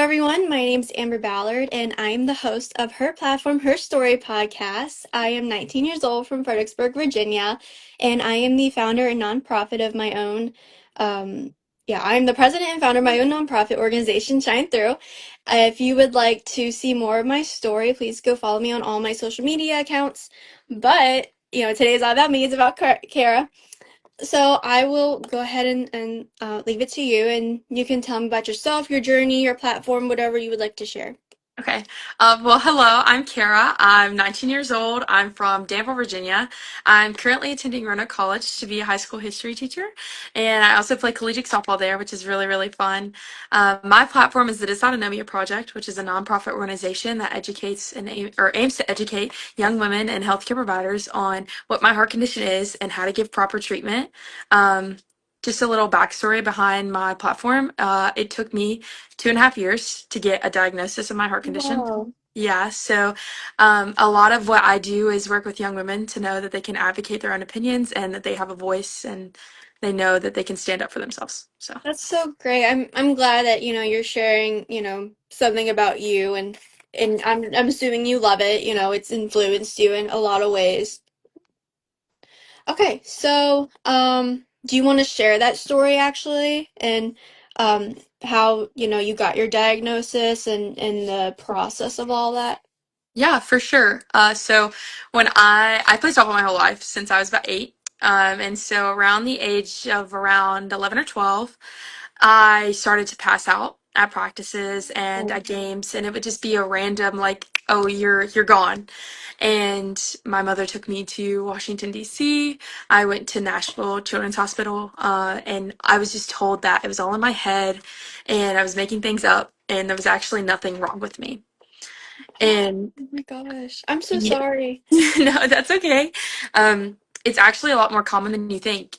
Everyone, my name's Amber Ballard, and I am the host of Her Platform, Her Story podcast. I am 19 years old from Fredericksburg, Virginia, and I am the founder and nonprofit of my own. Um, I'm the president and founder of my own nonprofit organization, Shine Through. If you would like to see more of my story, please go follow me on all my social media accounts. But today is not about me; it's about Kara. So I will go ahead and leave it to you, and you can tell me about yourself, your journey, your platform, whatever you would like to share. Okay. Well, hello, I'm Cara. I'm 19 years old. I'm from Danville, Virginia. I'm currently attending Roanoke College to be a high school history teacher, and I also play collegiate softball there, which is really, really fun. My platform is the Dysautonomia Project, which is a nonprofit organization that educates or aims to educate young women and healthcare providers on what my heart condition is and how to give proper treatment. Um, just a little backstory behind my platform. It took me 2.5 years to get a diagnosis of my heart condition. Wow. Yeah, so a lot of what I do is work with young women to know that they can advocate their own opinions and that they have a voice and they know that they can stand up for themselves. So, That's so great. I'm glad that, you're sharing, something about you, and I'm assuming you love it. It's influenced you in a lot of ways. Okay, so do you want to share that story actually, and how, you got your diagnosis and the process of all that? yeah, for sure. So when I played softball my whole life since I was about 8. And so around the age of around 11 or 12, I started to pass out at practices and at games, and it would just be a random like, "Oh, you're gone." And my mother took me to Washington D.C. I went to Nashville Children's Hospital, and I was just told that it was all in my head, and I was making things up, and there was actually nothing wrong with me. Oh And my gosh. I'm so yeah, sorry. no, that's okay. It's actually a lot more common than you think.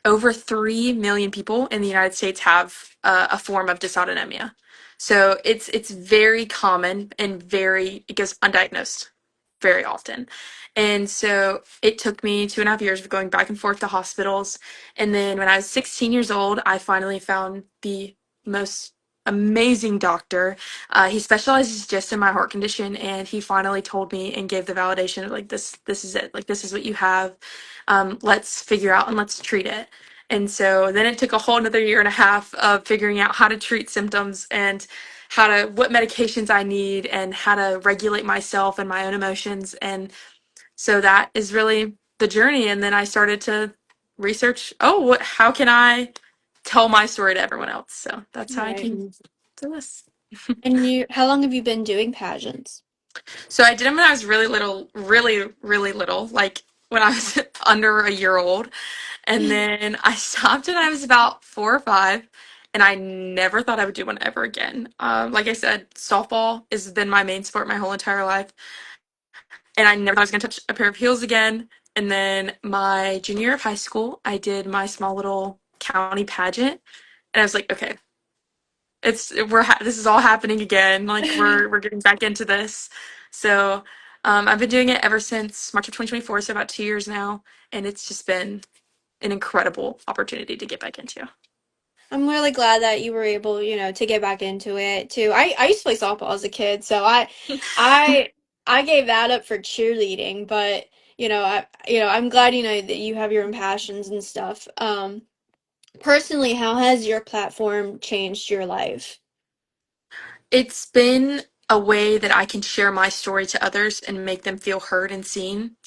Over 3 million people in the United States have a form of dysautonomia. So it's very common and it goes undiagnosed very often. And so it took me 2.5 years of going back and forth to hospitals. And then when I was 16 years old, I finally found the most amazing doctor. He specializes just in my heart condition, and he finally told me and gave the validation of like this is it. Like this is what you have. Let's figure out and let's treat it. And so then it took a whole another year and a half of figuring out how to treat symptoms and what medications I need and how to regulate myself and my own emotions. And so that is really the journey. And then I started to research, how can I tell my story to everyone else? So that's how I Right. came to this. And how long have you been doing pageants? So I did them when I was really little, really, really little, like when I was under a year old. And then I stopped when I was about 4 or 5, and I never thought I would do one ever again. Like I said, softball has been my main sport my whole entire life, and I never thought I was going to touch a pair of heels again. And then my junior year of high school, I did my small little county pageant, and I was like, okay, this is all happening again. Like we're getting back into this. So I've been doing it ever since March of 2024, so about 2 years now, and it's just been an incredible opportunity to get back into. I'm really glad that you were able, to get back into it too. I used to play softball as a kid, so I I gave that up for cheerleading, but I'm glad that you have your own passions and stuff. Personally, how has your platform changed your life? It's been a way that I can share my story to others and make them feel heard and seen.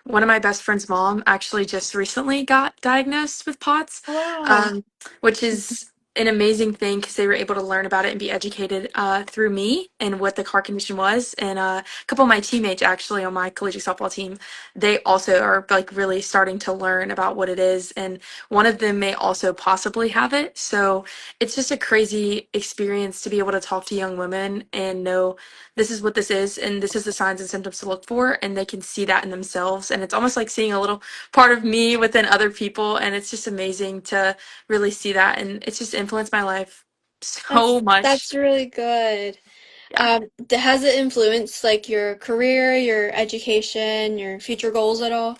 One of my best friend's mom actually just recently got diagnosed with POTS, Wow. um, which is an amazing thing because they were able to learn about it and be educated through me and what the heart condition was. And a couple of my teammates actually on my collegiate softball team, they also are like really starting to learn about what it is. And one of them may also possibly have it. So it's just a crazy experience to be able to talk to young women and know this is what this is and this is the signs and symptoms to look for, and they can see that in themselves, and it's almost like seeing a little part of me within other people, and it's just amazing to really see that, and it's just influenced my life That's so much. that's really good. Yeah. Has it influenced like your career, your education, your future goals at all?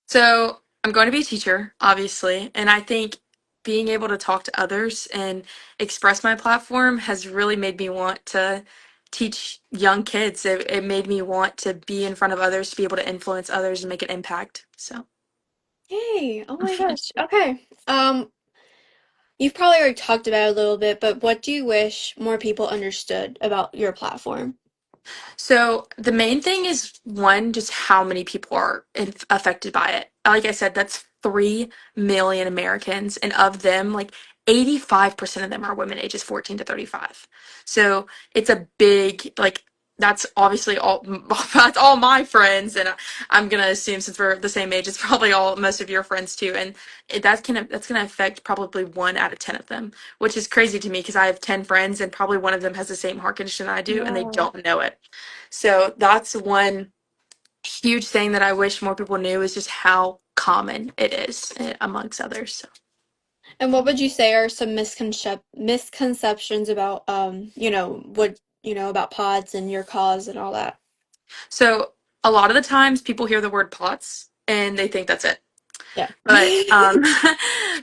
So I'm going to be a teacher, obviously, and I think being able to talk to others and express my platform has really made me want to teach young kids. It made me want to be in front of others, to be able to influence others and make an impact. So, Yay. Oh my gosh. Okay. You've probably already talked about it a little bit, but what do you wish more people understood about your platform? so the main thing is one, just how many people are affected by it. Like I said, that's 3 million Americans, and of them, like 85% of them are women ages 14 to 35. So it's a big, like, that's obviously all, that's all my friends, and I'm gonna assume since we're the same age, it's probably all most of your friends too, and that's gonna affect probably 1 out of 10 of them, which is crazy to me because I have 10 friends and probably one of them has the same heart condition I do, and they Wow. don't know it. So that's one huge thing that I wish more people knew is just how common it is amongst others. So, And what would you say are some misconceptions about what about pods and your cause and all that? so a lot of the times people hear the word POTS and they think that's it. Yeah. But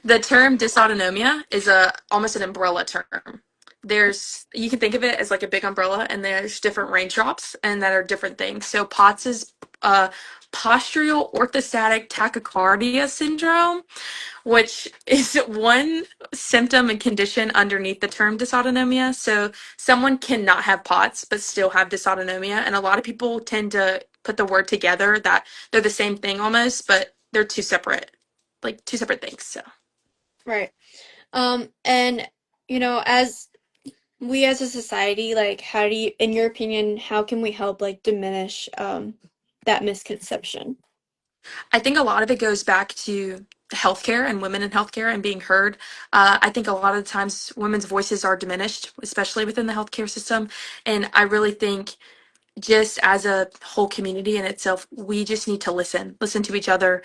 the term dysautonomia is a almost an umbrella term. There's you can think of it as like a big umbrella, and there's different raindrops, and that are different things. So POTS is postural orthostatic tachycardia syndrome, which is one symptom and condition underneath the term dysautonomia. So someone cannot have POTS but still have dysautonomia, and a lot of people tend to put the word together that they're the same thing almost, but they're two separate things. So Right. And as we as a society, like, how do you, in your opinion, how can we help like diminish that misconception? I think a lot of it goes back to healthcare and women in healthcare and being heard. I think a lot of the times women's voices are diminished, especially within the healthcare system, and I really think just as a whole community in itself, we just need to listen to each other.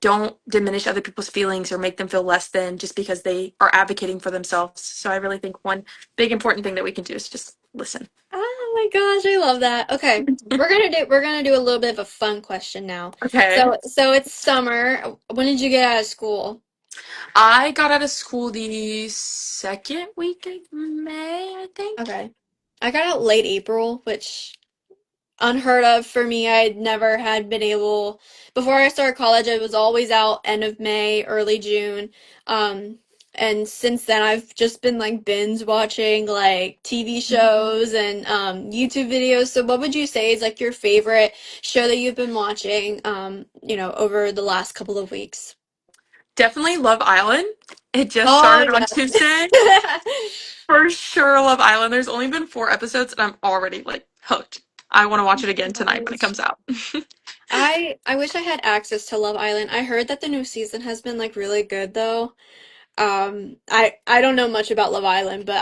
Don't diminish other people's feelings or make them feel less than just because they are advocating for themselves. So I really think one big important thing that we can do is just listen. Oh my gosh, I love that. Okay. We're gonna do a little bit of a fun question now. Okay. So it's summer. When did you get out of school? I got out of school the second week of May, I think. Okay. I got out late April, which unheard of for me. I never had been able, before I started college, I was always out end of May, early June. Um, and since then, I've just been like binge watching like TV shows and YouTube videos. So, what would you say is like your favorite show that you've been watching, over the last couple of weeks? Definitely Love Island. It just Oh, started on Tuesday. yes. For sure, Love Island. There's only been 4 episodes, and I'm already like hooked. I want to watch it again tonight when it Gosh. comes out. I wish I had access to Love Island. I heard that the new season has been like really good though. I don't know much about Love Island, but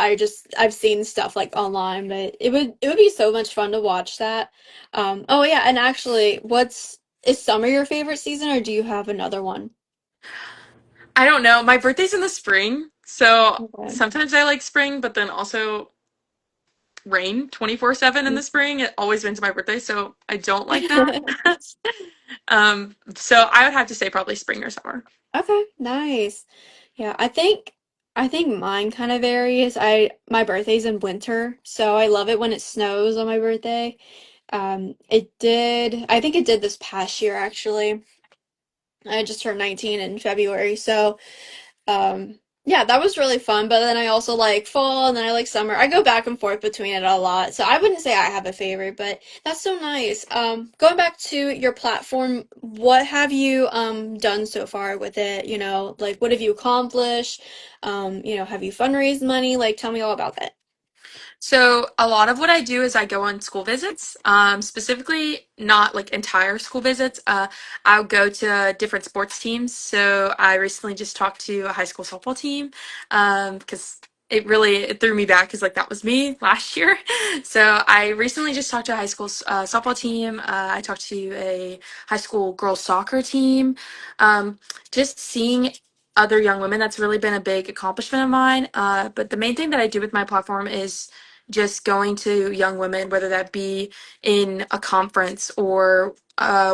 I've seen stuff like online, but it would be so much fun to watch that. Oh yeah, and actually, is summer your favorite season or do you have another one? I don't know. My birthday's in the spring, so Okay. sometimes I like spring, but then also rain 24/7 in the spring. It always rains my birthday, so I don't like that. So I would have to say probably spring or summer. Okay, nice. Yeah, I think mine kind of varies. My birthday's in winter, so I love it when it snows on my birthday. I think it did this past year actually. I just turned 19 in February, so yeah, that was really fun. But then I also like fall and then I like summer. I go back and forth between it a lot. So I wouldn't say I have a favorite, but that's so nice. Going back to your platform, what have you done so far with it? Like what have you accomplished? Have you fundraised money? Like tell me all about that. So a lot of what I do is I go on school visits, specifically not like entire school visits. I'll go to different sports teams. So I recently just talked to a high school softball team because it threw me back because like that was me last year. So I recently just talked to a high school softball team. I talked to a high school girls soccer team. Just seeing other young women, that's really been a big accomplishment of mine. But the main thing that I do with my platform is just going to young women, whether that be in a conference or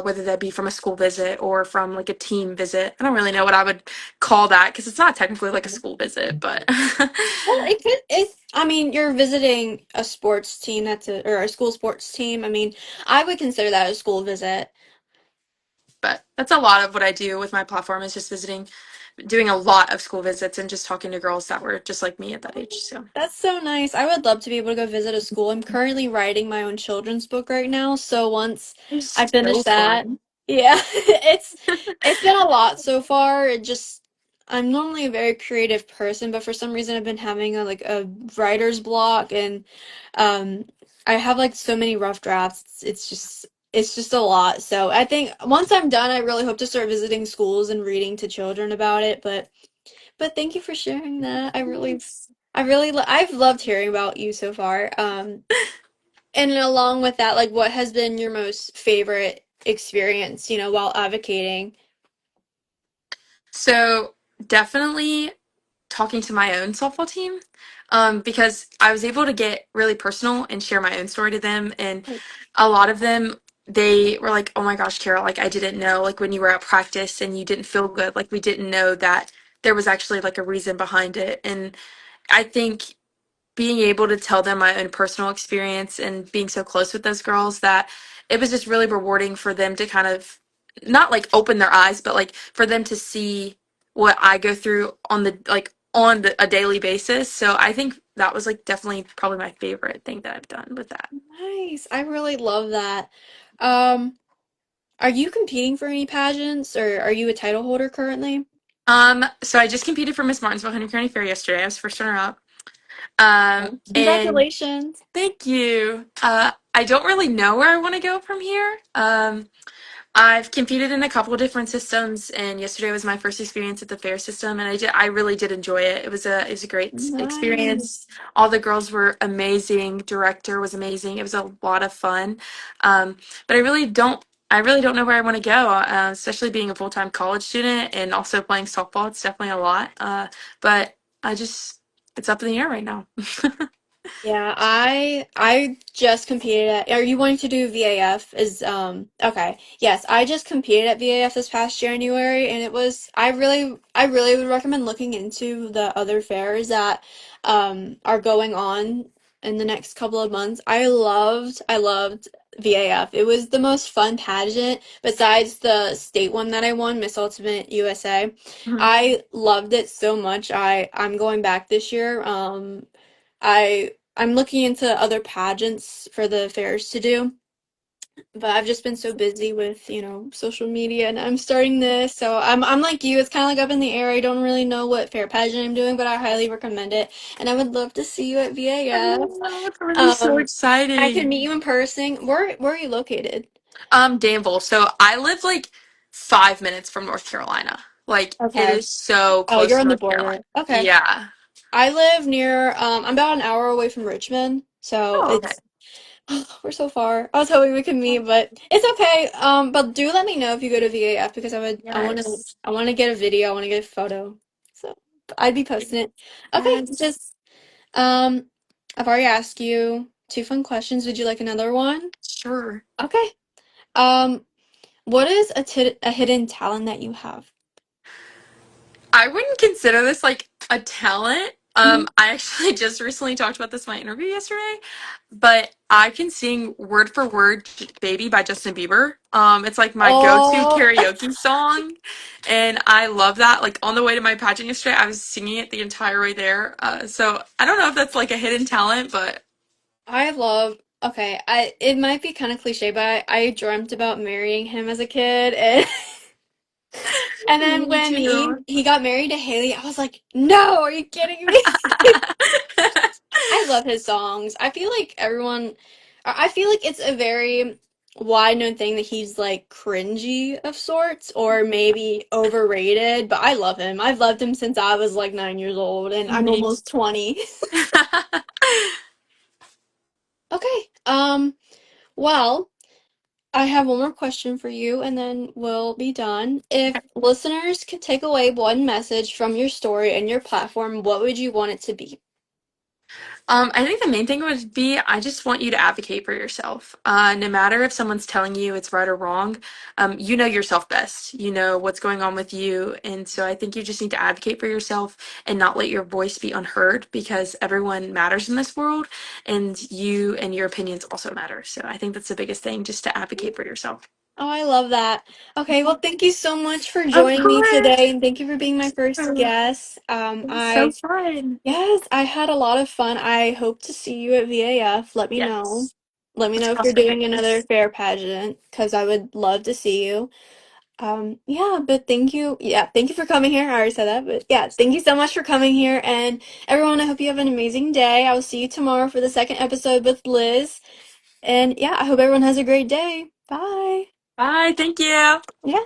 whether that be from a school visit or from like a team visit. I don't really know what I would call that because it's not technically like a school visit, but Well, it could. I mean, you're visiting a sports team or a school sports team. I mean, I would consider that a school visit. but that's a lot of what I do with my platform is just visiting, doing a lot of school visits and just talking to girls that were just like me at that age. So That's so nice. I would love to be able to go visit a school. I'm currently writing my own children's book right now, so once I it's finish so that, fun. yeah, it's been a lot so far. I'm normally a very creative person, but for some reason I've been having a writer's block and um I have like so many rough drafts. It's just a lot. So I think once I'm done, I really hope to start visiting schools and reading to children about it, but thank you for sharing that. Yes. I've loved hearing about you so far. And along with that, like, what has been your most favorite experience, while advocating? So definitely talking to my own softball team because I was able to get really personal and share my own story to them. And a lot of them, they were like, oh my gosh, Carol, like I didn't know, like when you were at practice and you didn't feel good, like we didn't know that there was actually like a reason behind it. And I think being able to tell them my own personal experience and being so close with those girls that it was just really rewarding for them to kind of not like open their eyes but like for them to see what I go through on a daily basis. So I think that was like definitely probably my favorite thing that I've done with that. Nice. I really love that. Um, are you competing for any pageants or are you a title holder currently? So I just competed for Miss Martinsville Hunter County Fair yesterday. I was first runner up. And Congratulations. thank you. I don't really know where I want to go from here. I've competed in a couple of different systems, and yesterday was my first experience at the fair system, and I really did enjoy it. It was a great Nice. experience. All the girls were amazing. Director was amazing. It was a lot of fun. But I really don't know where I want to go, especially being a full-time college student and also playing softball. It's definitely a lot. But it's up in the air right now. Yeah, I just competed at, are you wanting to do VAF? Okay. Yes, I just competed at VAF this past January and I really would recommend looking into the other fairs that are going on in the next couple of months. I loved VAF. It was the most fun pageant besides the state one that I won, Miss Ultimate USA. I loved it so much. I'm going back this year. I'm looking into other pageants for the fairs to do, but I've just been so busy with, social media and I'm starting this. So I'm like you, it's kind of like up in the air. I don't really know what fair pageant I'm doing, but I highly recommend it. And I would love to see you at I VAF. know, it's gonna be so Um, I could exciting. meet you in person. Where are you located? Danville. So I live like 5 minutes from North Carolina. Like it Okay. is so Oh, close you're to on the North Carolina. border. Okay. Yeah. I live near, I'm about an hour away from Richmond, so Oh, okay. it's we're so far. I was hoping we could meet, but it's okay. But do let me know if you go to VAF because Yes. I want to get a video. I want to get a photo. So I'd be posting it. Okay, Yes. just um, I've already asked you two fun questions. Would you like another one? Sure. Okay. Um, what is a hidden talent that you have? I wouldn't consider this like a talent. Mhm. I actually just recently talked about this in my interview yesterday, but I can sing word for word "Baby" by Justin Bieber. It's like my go-to Oh, karaoke song, and I love that. Like on the way to my pageant yesterday, I was singing it the entire way there. So I don't know if that's like a hidden talent, but I love. Okay, I it might be kind of cliche, but I dreamt about marrying him as a kid, and and then me when he too. he got married to Haley, I was like, "No, are you kidding me?" I love his songs. I feel like it's a very wide known thing that he's like cringy of sorts or maybe overrated, but I love him. I've loved him since I was like 9 years old and I'm Me. almost 20. Okay. Well, I have one more question for you and then we'll be done. If listeners could take away one message from your story and your platform, what would you want it to be? I think the main thing would be I just want you to advocate for yourself. No matter if someone's telling you it's right or wrong, you know yourself best. You know what's going on with you. And so I think you just need to advocate for yourself and not let your voice be unheard because everyone matters in this world and you and your opinions also matter. So I think that's the biggest thing, just to advocate for yourself. Oh, I love that. Okay, well, thank you so much for Of joining me course. today, and thank you for being my first It guest. was so fun. Yes, I had a lot of fun. I hope to see you at VAF. Let me know. Yes. Let me Let's know if cross you're our doing another fingers. fair pageant, because I would love to see you. Yeah, but thank you. Yeah, thank you for coming here. I already said that, but yeah, thank you so much for coming here. And everyone, I hope you have an amazing day. I will see you tomorrow for the second episode with Liz. And yeah, I hope everyone has a great day. Bye. Bye. Thank you. Yeah.